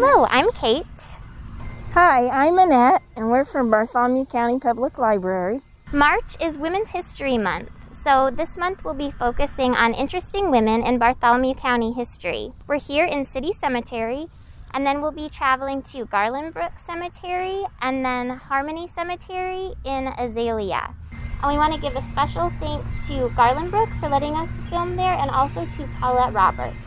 Hello, I'm Kate. Hi, I'm Annette, and we're from Bartholomew County Public Library. March is Women's History Month, so this month we'll be focusing on interesting women in Bartholomew County history. We're here in City Cemetery, and then we'll be traveling to Garland Brook Cemetery and then Harmony Cemetery in Azalea. And we want to give a special thanks to Garland Brook for letting us film there, and also to Paulette Roberts.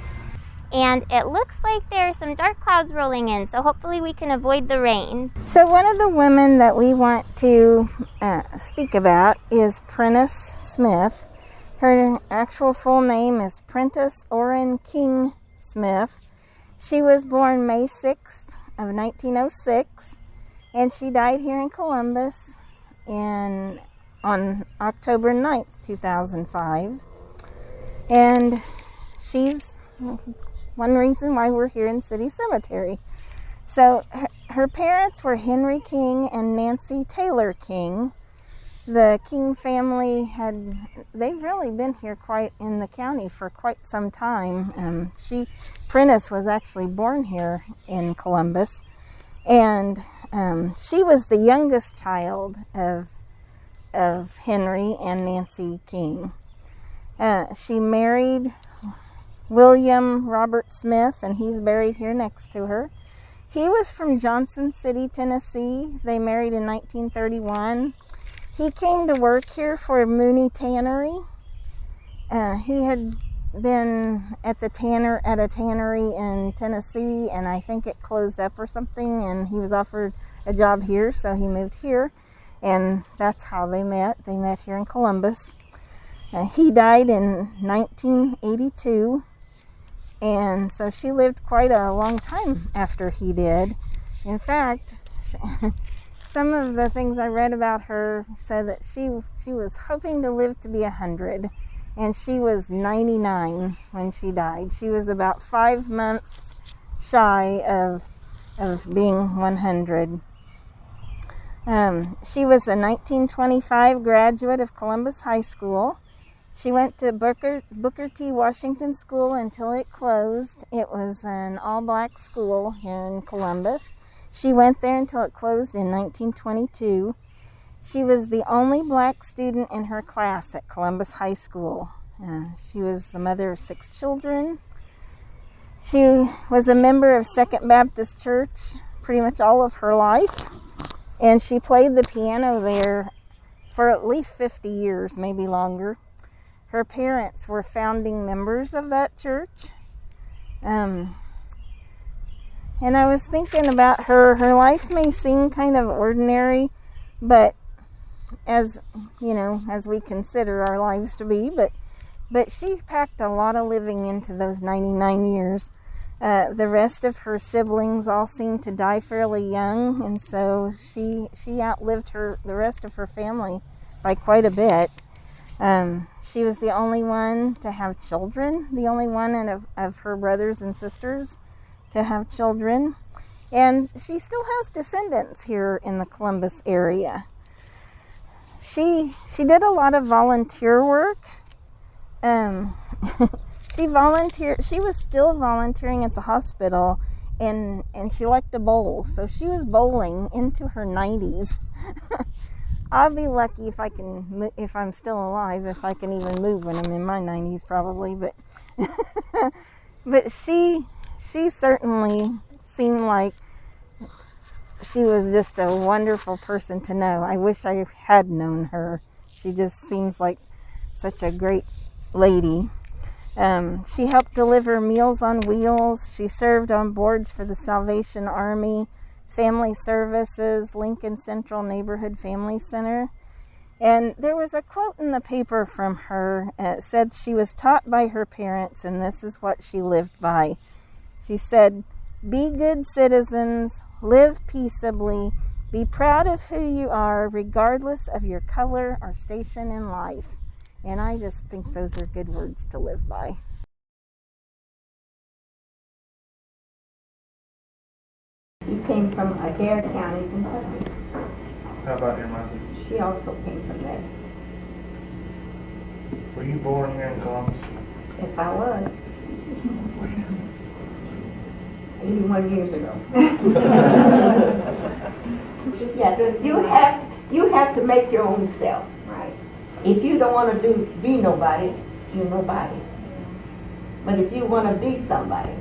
And it looks like there are some dark clouds rolling in, so hopefully we can avoid the rain. So one of the women that we want to speak about is Prentice Smith. Her actual full name is Prentice Orrin King Smith. She was born May 6th of 1906, and she died here in Columbus on October 9th, 2005. And she's one reason why we're here in City Cemetery. So her parents were Henry King and Nancy Taylor King. The King family they've really been here quite in the county for quite some time. Prentice was actually born here in Columbus, and she was the youngest child of Henry and Nancy King. She married William Robert Smith, and he's buried here next to her. He was from Johnson City, Tennessee. They married in 1931. He came to work here for Mooney Tannery. He had been at a tannery in Tennessee, and I think it closed up or something, and he was offered a job here, so he moved here, and that's how they met. They met here in Columbus. He died in 1982. And so she lived quite a long time after he did. In fact, some of the things I read about her said that she was hoping to live to be 100, and she was 99 when she died. She was about 5 months shy of being 100. She was a 1925 graduate of Columbus High School. She went to Booker T. Washington School until it closed. It was an all-black school here in Columbus. She went there until it closed in 1922. She was the only black student in her class at Columbus High School. She was the mother of 6 children. She was a member of Second Baptist Church pretty much all of her life, and she played the piano there for at least 50 years, maybe longer. Her parents were founding members of that church. And I was thinking about her. Her life may seem kind of ordinary, but as we consider our lives to be, but she packed a lot of living into those 99 years. The rest of her siblings all seemed to die fairly young, and so she outlived the rest of her family by quite a bit. She was the only one to have children, the only one of her brothers and sisters to have children. And she still has descendants here in the Columbus area. She did a lot of volunteer work. She was still volunteering at the hospital, and she liked to bowl. So she was bowling into her 90s. I'll be lucky if I'm still alive, if I can even move when I'm in my 90s, probably. But but she certainly seemed like she was just a wonderful person to know. I wish I had known her. She just seems like such a great lady. She helped deliver Meals on Wheels. She served on boards for the Salvation Army, Family Services, Lincoln Central Neighborhood Family Center. And there was a quote in the paper from her. It said she was taught by her parents, and this is what she lived by. She said, "Be good citizens, live peaceably, be proud of who you are, regardless of your color or station in life." And I just think those are good words to live by. You came from Adair County, Kentucky. How about your mother? She also came from there. Were you born here in Columbus? Yes, I was. 81 years ago. You have to make your own self. Right. If you don't want to be nobody, you're nobody. But if you want to be somebody,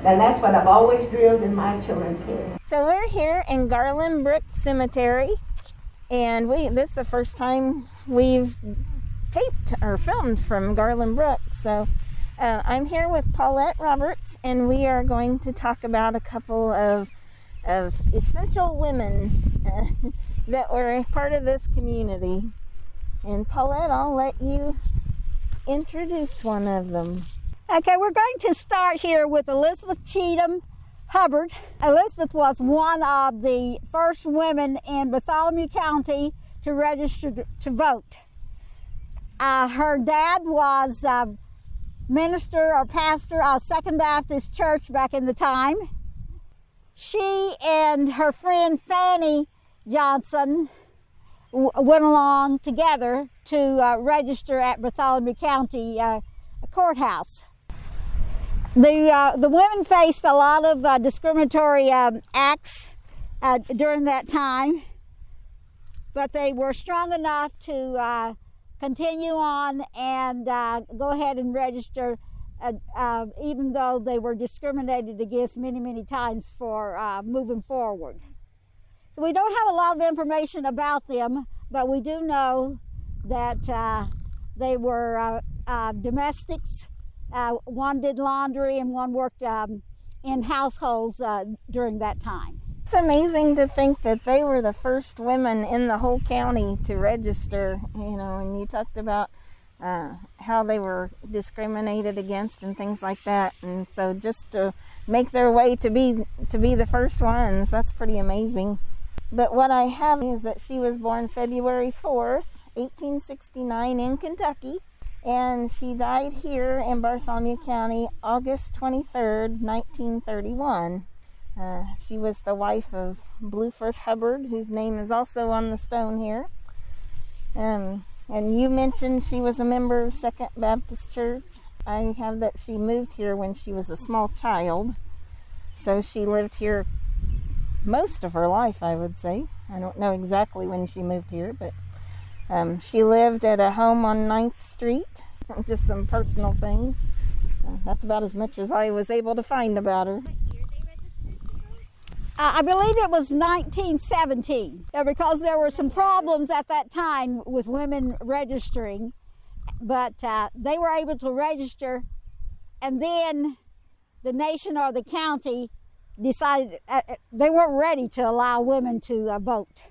then that's what I've always drilled in my children's head. So we're here in Garland Brook Cemetery, and this is the first time we've taped or filmed from Garland Brook. So I'm here with Paulette Roberts, and we are going to talk about a couple of essential women that were a part of this community. And Paulette, I'll let you introduce one of them. Okay, we're going to start here with Elizabeth Cheatham Hubbard. Elizabeth was one of the first women in Bartholomew County to register to vote. Her dad was minister or pastor of Second Baptist Church back in the time. She and her friend Fannie Johnson went along together to register at Bartholomew County courthouse. The women faced a lot of discriminatory acts during that time, but they were strong enough to continue on and go ahead and register, even though they were discriminated against many times for moving forward. So we don't have a lot of information about them, but we do know that they were domestics. One did laundry and one worked in households during that time. It's amazing to think that they were the first women in the whole county to register, and you talked about how they were discriminated against and things like that. And so just to make their way to be the first ones, that's pretty amazing. But what I have is that she was born February 4th, 1869 in Kentucky. And she died here in Bartholomew County August 23rd, 1931. She was the wife of Blueford Hubbard, whose name is also on the stone here. And you mentioned she was a member of Second Baptist Church. I have that she moved here when she was a small child. So she lived here most of her life, I would say. I don't know exactly when she moved here, but she lived at a home on 9th Street, just some personal things. That's about as much as I was able to find about her. I believe it was 1917, because there were some problems at that time with women registering, but they were able to register, and then the nation or the county decided they weren't ready to allow women to vote.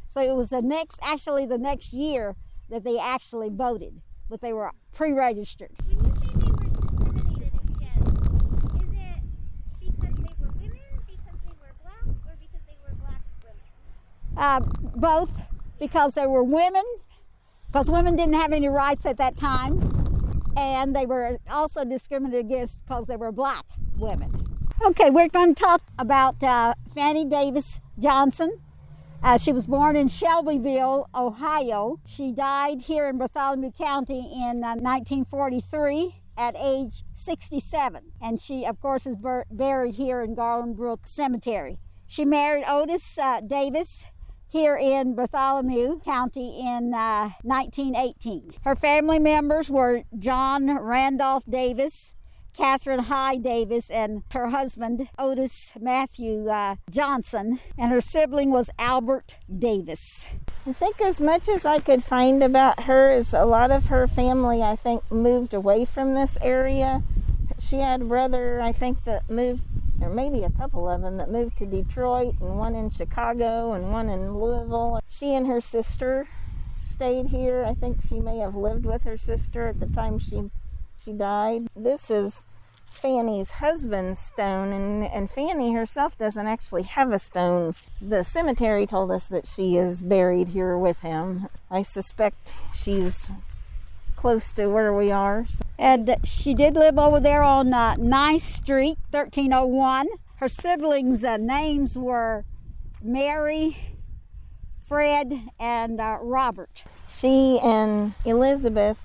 So it was the next year that they actually voted, but they were pre-registered. When you say they were discriminated against, is it because they were women, because they were black, or because they were black women? Both, because they were women, because women didn't have any rights at that time, and they were also discriminated against because they were black women. Okay, we're going to talk about Fannie Davis Johnson. She was born in Shelbyville, Ohio. She died here in Bartholomew County in 1943 at age 67. And she, of course, is buried here in Garland Brook Cemetery. She married Otis Davis here in Bartholomew County in 1918. Her family members were John Randolph Davis, Catherine Hyde Davis, and her husband, Otis Matthew Johnson, and her sibling was Albert Davis. I think as much as I could find about her is a lot of her family, I think, moved away from this area. She had a brother, I think, that moved, or maybe a couple of them, that moved to Detroit, and one in Chicago and one in Louisville. She and her sister stayed here. I think she may have lived with her sister at the time she died. This is Fannie's husband's stone, and Fannie herself doesn't actually have a stone. The cemetery told us that she is buried here with him. I suspect she's close to where we are. And she did live over there on 9th Street, 1301. Her siblings' names were Mary, Fred, and Robert. She and Elizabeth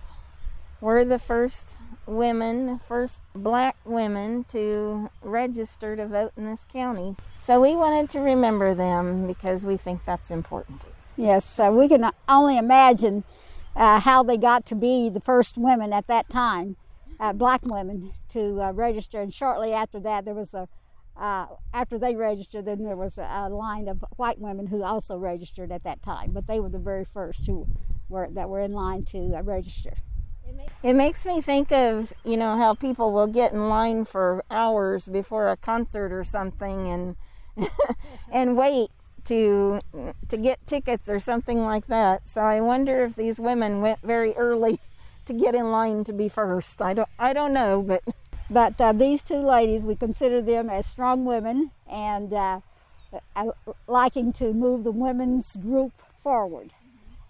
were the first women, first black women to register to vote in this county. So we wanted to remember them because we think that's important. Yes, we can only imagine how they got to be the first women at that time, black women, to register. And shortly after that, there was after they registered, then there was a line of white women who also registered at that time. But they were the very first that were in line to register. It makes me think of, how people will get in line for hours before a concert or something and and wait to get tickets or something like that. So I wonder if these women went very early to get in line to be first. I don't know, But these two ladies, we consider them as strong women and liking to move the women's group forward.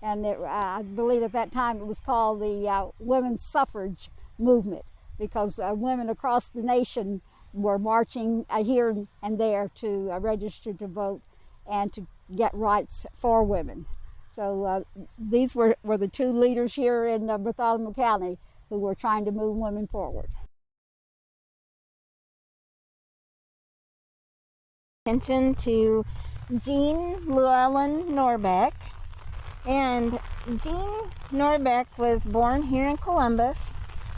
And I believe at that time it was called the women's suffrage movement, because women across the nation were marching here and there to register to vote and to get rights for women. So these were the two leaders here in Bartholomew County who were trying to move women forward. Attention to Jean Llewellyn Norbeck. And Jean Norbeck was born here in Columbus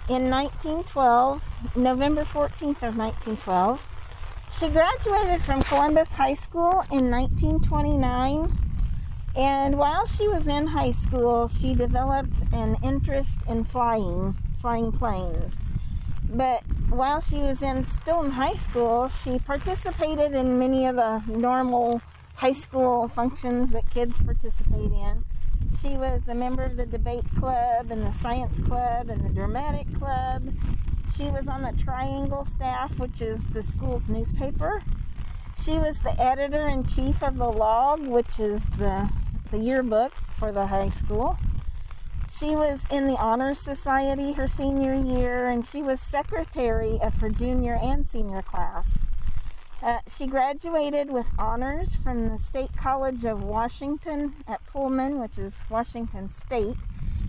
in 1912, November 14th of 1912. She graduated from Columbus High School in 1929, and while she was in high school, she developed an interest in flying planes. But while she was still in high school, she participated in many of the normal high school functions that kids participate in. She was a member of the debate club and the science club and the dramatic club. She was on the Triangle staff, which is the school's newspaper. She was the editor-in-chief of the Log, which is the yearbook for the high school. She was in the Honor Society her senior year, and she was secretary of her junior and senior class. She graduated with honors from the State College of Washington at Pullman, which is Washington State,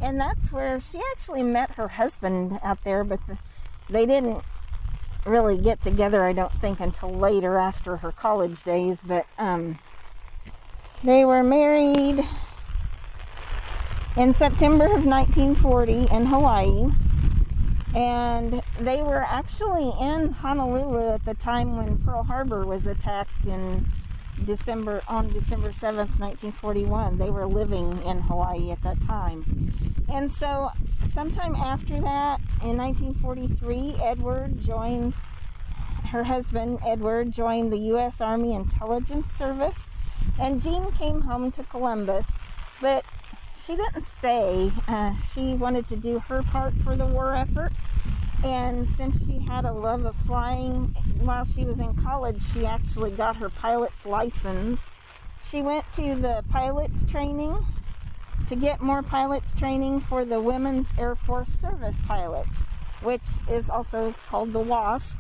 and that's where she actually met her husband out there, but they didn't really get together, I don't think, until later after her college days, but they were married in September of 1940 in Hawaii, and they were actually in Honolulu at the time when Pearl Harbor was attacked on December 7th, 1941. They were living in Hawaii at that time. And so sometime after that, in 1943, her husband Edward joined the U.S. Army Intelligence Service, and Jean came home to Columbus, but she didn't stay. She wanted to do her part for the war effort, and since she had a love of flying while she was in college, she actually got her pilot's license. She went to the pilot's training to get more pilot's training for the Women's Air Force Service pilots, which is also called the WASP.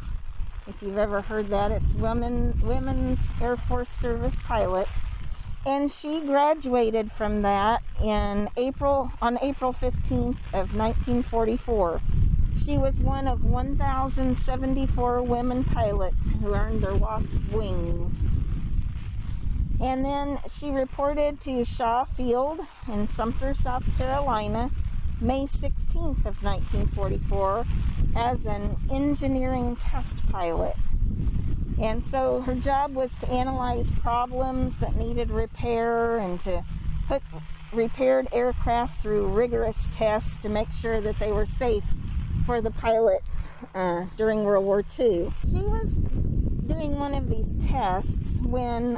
If you've ever heard that, it's Women's Air Force Service pilots. And she graduated from that on April 15th of 1944. She was one of 1,074 women pilots who earned their WASP wings. And then she reported to Shaw Field in Sumter, South Carolina, May 16th of 1944 as an engineering test pilot. And so her job was to analyze problems that needed repair and to put repaired aircraft through rigorous tests to make sure that they were safe for the pilots during World War II. She was doing one of these tests when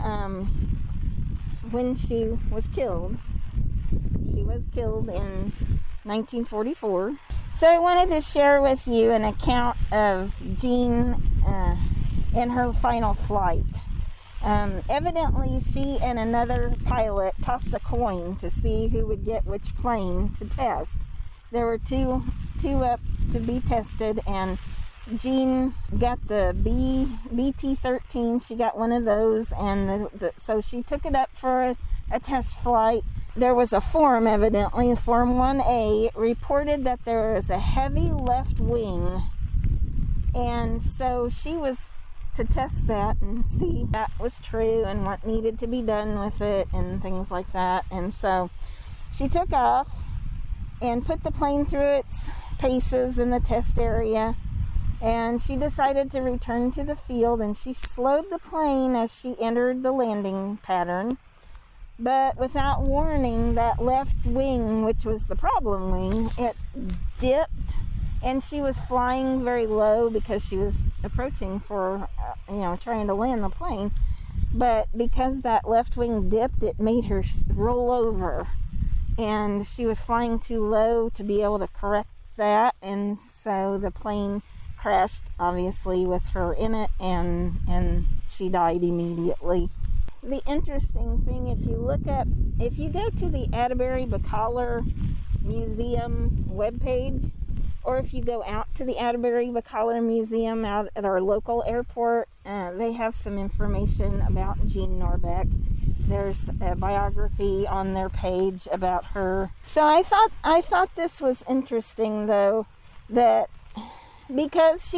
she was killed. She was killed in 1944. So I wanted to share with you an account of Jean in her final flight. Evidently, she and another pilot tossed a coin to see who would get which plane to test. There were two up to be tested, and Jean got the BT-13. She got one of those, and so she took it up for a test flight. there was a form, evidently, Form 1A, reported that there was a heavy left wing. And so she was to test that and see if that was true and what needed to be done with it and things like that. And so she took off and put the plane through its paces in the test area. And she decided to return to the field, and she slowed the plane as she entered the landing pattern. But without warning, that left wing, which was the problem wing, it dipped, and she was flying very low because she was approaching for, trying to land the plane. But because that left wing dipped, it made her roll over, and she was flying too low to be able to correct that, and so the plane crashed, obviously, with her in it, and she died immediately. The interesting thing, if you go to the Atterbury-Bacalar Museum webpage, or if you go out to the Atterbury-Bacalar Museum out at our local airport, they have some information about Jean Norbeck. There's a biography on their page about her. So I thought this was interesting, though, that because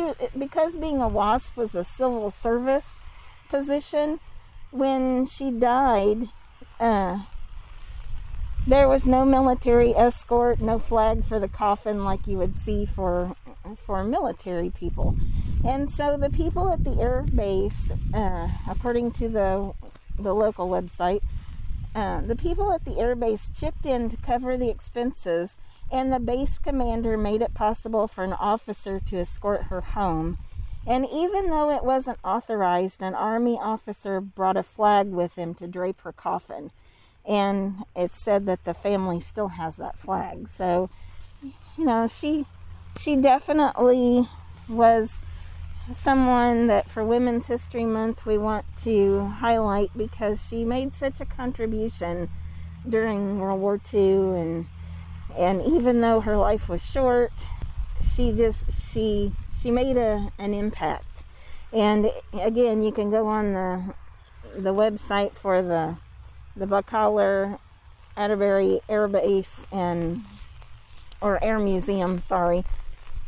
being a WASP was a civil service position, when she died, there was no military escort, no flag for the coffin like you would see for military people. And so the people at the air base, according to the local website, the people at the air base chipped in to cover the expenses, and the base commander made it possible for an officer to escort her home. And even though it wasn't authorized, an Army officer brought a flag with him to drape her coffin. And it's said that the family still has that flag. So, she definitely was someone that for Women's History Month we want to highlight, because she made such a contribution during World War II, and even though her life was short, she made an impact. And again, you can go on the website for the Bacalar Atterbury Air Base or Air Museum,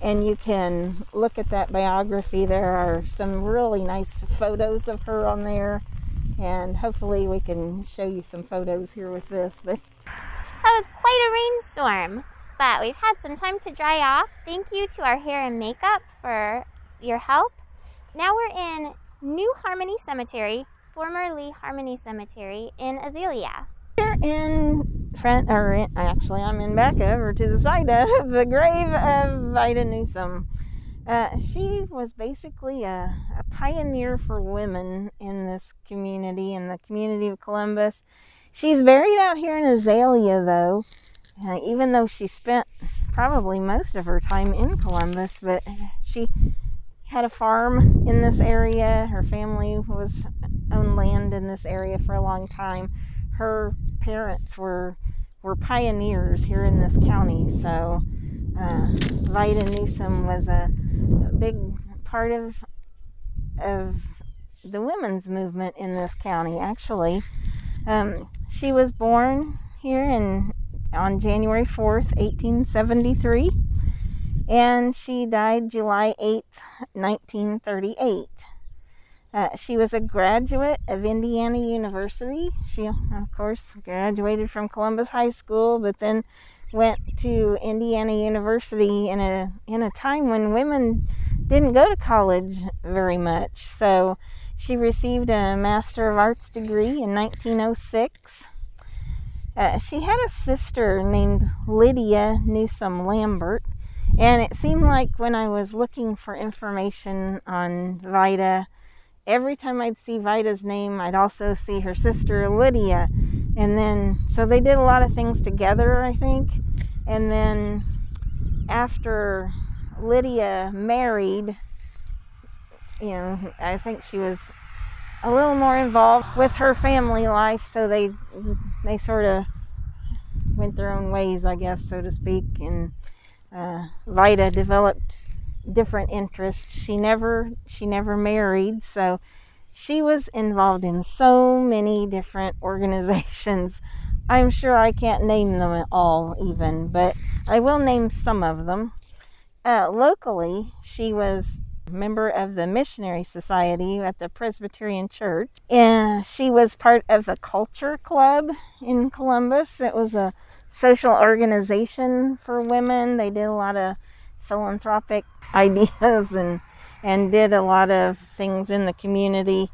and you can look at that biography. There are some really nice photos of her on there, and hopefully we can show you some photos here with this. But that was quite a rainstorm, but we've had some time to dry off. Thank you to our hair and makeup for your help. Now we're in New Harmony Cemetery, formerly Harmony Cemetery in Azalea. Here in front, I'm in back over to the side of the grave of Vida Newsom. She was basically a pioneer for women in this community, in the community of Columbus. She's buried out here in Azalea, though, even though she spent probably most of her time in Columbus, but she had a farm in this area. Her family owned land in this area for a long time. Her parents were pioneers here in this county, so Vida Newsom was a big part of the women's movement in this county, actually. She was born here on January 4th, 1873, and she died July 8th, 1938. She was a graduate of Indiana University. She, of course, graduated from Columbus High School, but then went to Indiana University in a time when women didn't go to college very much. So she received a Master of Arts degree in 1906. She had a sister named Lydia Newsom Lambert, and it seemed like when I was looking for information on Vida, every time I'd see Vida's name, I'd also see her sister Lydia. And then, so they did a lot of things together, I think. And then after Lydia married, I think she was a little more involved with her family life, so they sort of went their own ways, I guess, so to speak. And Vida developed different interests. She never married, so she was involved in so many different organizations I'm sure I can't name them all even, but I will name some of them. Locally, she was a member of the Missionary Society at the Presbyterian Church. And she was part of the Culture Club in Columbus. It was a social organization for women. They did a lot of philanthropic ideas and did a lot of things in the community.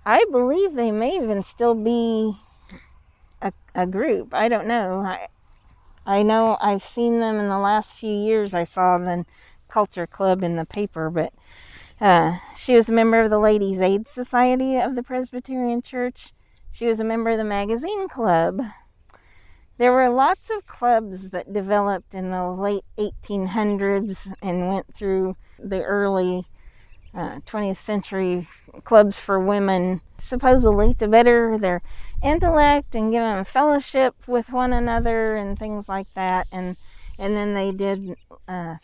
I believe they may even still be a group. I don't know. I know I've seen them in the last few years. I saw the Culture Club in the paper, but she was a member of the Ladies' Aid Society of the Presbyterian Church. She was a member of the Magazine Club. There were lots of clubs that developed in the late 1800s and went through the early 20th century, clubs for women, supposedly to better their intellect and give them fellowship with one another and things like that. And then they did had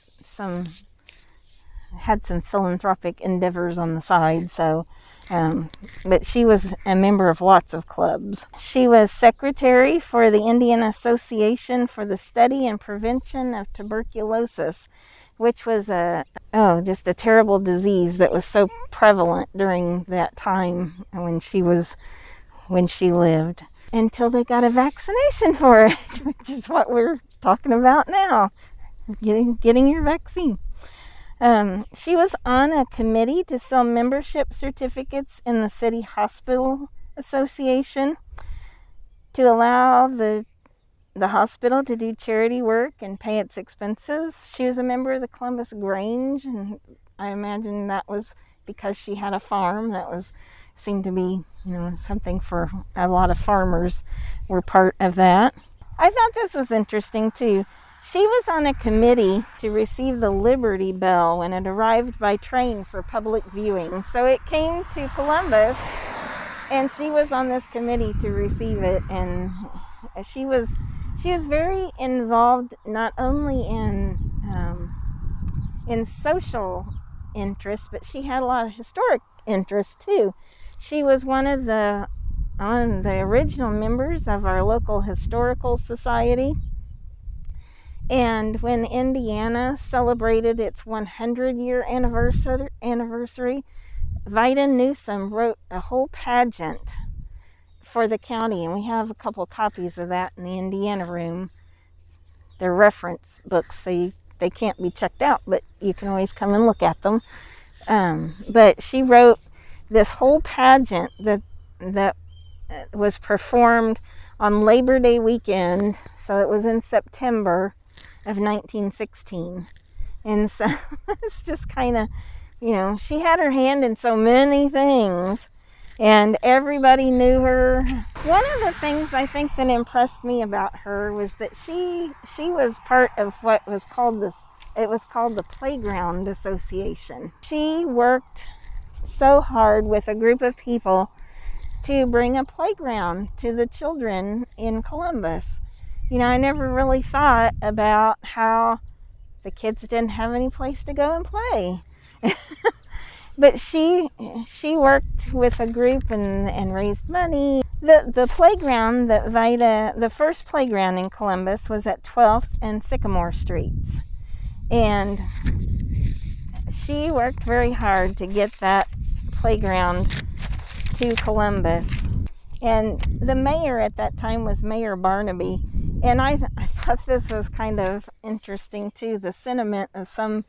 some philanthropic endeavors on the side. So, but she was a member of lots of clubs. She was secretary for the Indian Association for the Study and Prevention of Tuberculosis, which was just a terrible disease that was so prevalent during that time when she lived, until they got a vaccination for it, which is what we're talking about now, getting your vaccine. She was on a committee to sell membership certificates in the City Hospital Association to allow the hospital to do charity work and pay its expenses. She was a member of the Columbus Grange, and I imagine that was because she had a farm. Seemed to be, something for a lot of farmers were part of that. I thought this was interesting too. She was on a committee to receive the Liberty Bell when it arrived by train for public viewing. So it came to Columbus, and she was on this committee to receive it, and she was very involved not only in social interests, but she had a lot of historic interests too. She was one of the original members of our local historical society. And when Indiana celebrated its 100-year anniversary, Vida Newsom wrote a whole pageant for the county, and we have a couple copies of that in the Indiana room. They're reference books, so they can't be checked out, but you can always come and look at them. But she wrote this whole pageant that was performed on Labor Day weekend, so it was in September of 1916. And so it's just kind of, she had her hand in so many things, and everybody knew her. One of the things I think that impressed me about her was that she was part of what was called the Playground Association. She worked so hard with a group of people to bring a playground to the children in Columbus. I never really thought about how the kids didn't have any place to go and play. But she worked with a group and raised money. The playground the first playground in Columbus was at 12th and Sycamore Streets. And she worked very hard to get that playground to Columbus. And the mayor at that time was Mayor Barnaby. And I thought this was kind of interesting too, the sentiment of some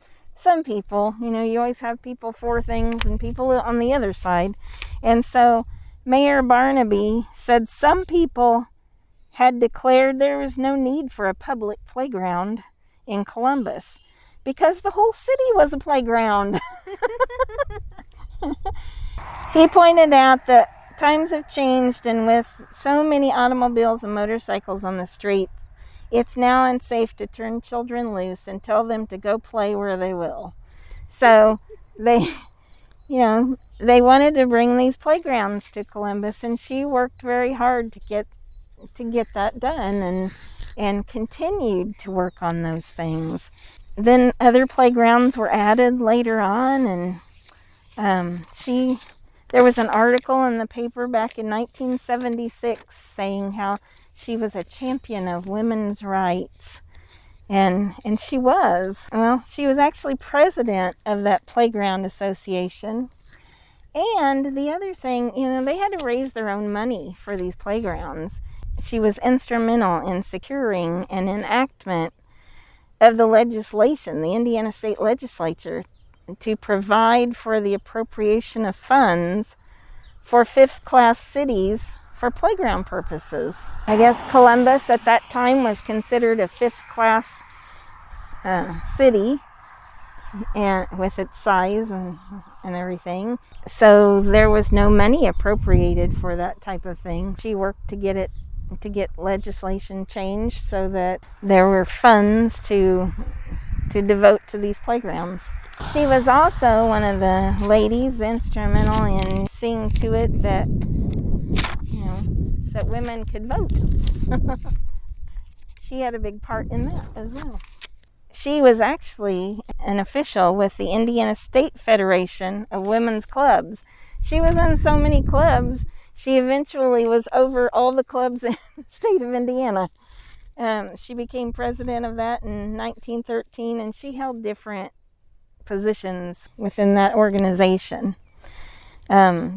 people. You always have people for things and people on the other side. And so Mayor Barnaby said some people had declared there was no need for a public playground in Columbus because the whole city was a playground. He pointed out that times have changed, and with so many automobiles and motorcycles on the street, it's now unsafe to turn children loose and tell them to go play where they will. So they wanted to bring these playgrounds to Columbus, and she worked very hard to get that done and continued to work on those things. Then other playgrounds were added later on, and There was an article in the paper back in 1976 saying how she was a champion of women's rights. And she was. Well, she was actually president of that playground association. And the other thing, they had to raise their own money for these playgrounds. She was instrumental in securing an enactment of the legislation, the Indiana State Legislature, to provide for the appropriation of funds for fifth-class cities for playground purposes. I guess Columbus at that time was considered a fifth-class city, and with its size and everything. So there was no money appropriated for that type of thing. She worked to get legislation changed so that there were funds to devote to these playgrounds. She was also one of the ladies instrumental in seeing to it that that women could vote. She had a big part in that as well. She was actually an official with the Indiana State Federation of Women's Clubs. She was in so many clubs, she eventually was over all the clubs in the state of Indiana. She became president of that in 1913, and she held different positions within that organization.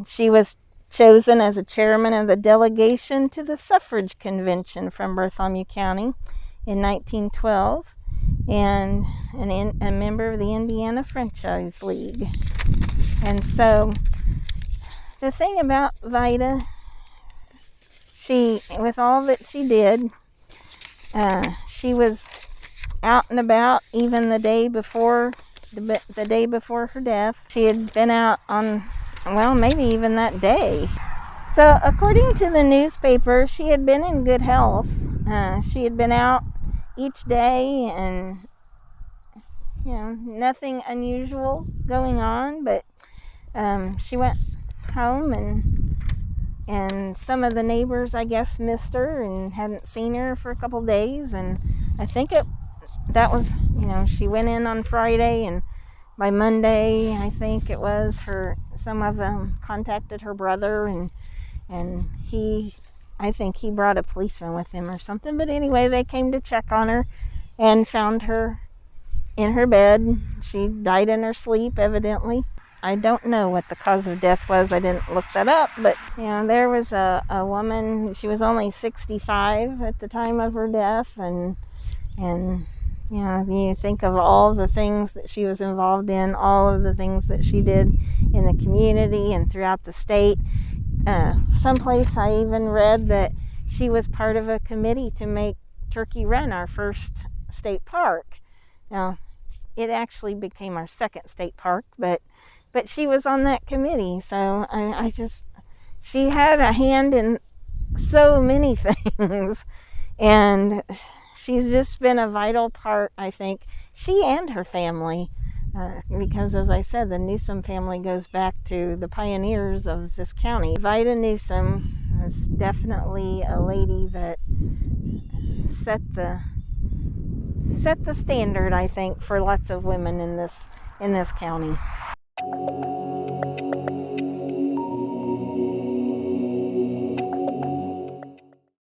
She was chosen as a chairman of the delegation to the Suffrage Convention from Bartholomew County in 1912, and a member of the Indiana Franchise League. And so the thing about Vida, with all that she did, she was out and about even the day before her death. She had been out on, maybe even that day. So according to the newspaper, she had been in good health. She had been out each day, and nothing unusual going on, but she went home, and some of the neighbors, I guess, missed her and hadn't seen her for a couple days. And I think that was, she went in on Friday, and by Monday, I think it was, some of them contacted her brother, and I think he brought a policeman with him or something. But anyway, they came to check on her and found her in her bed. She died in her sleep, evidently. I don't know what the cause of death was. I didn't look that up. But, there was a woman, she was only 65 at the time of her death. And you think of all the things that she was involved in, all of the things that she did in the community and throughout the state. Someplace I even read that she was part of a committee to make Turkey Run our first state park. Now, it actually became our second state park, but she was on that committee. So she had a hand in so many things, and she's just been a vital part, I think, she and her family, because, as I said, the Newsom family goes back to the pioneers of this county. Vida Newsom was definitely a lady that set the standard, I think, for lots of women in this county.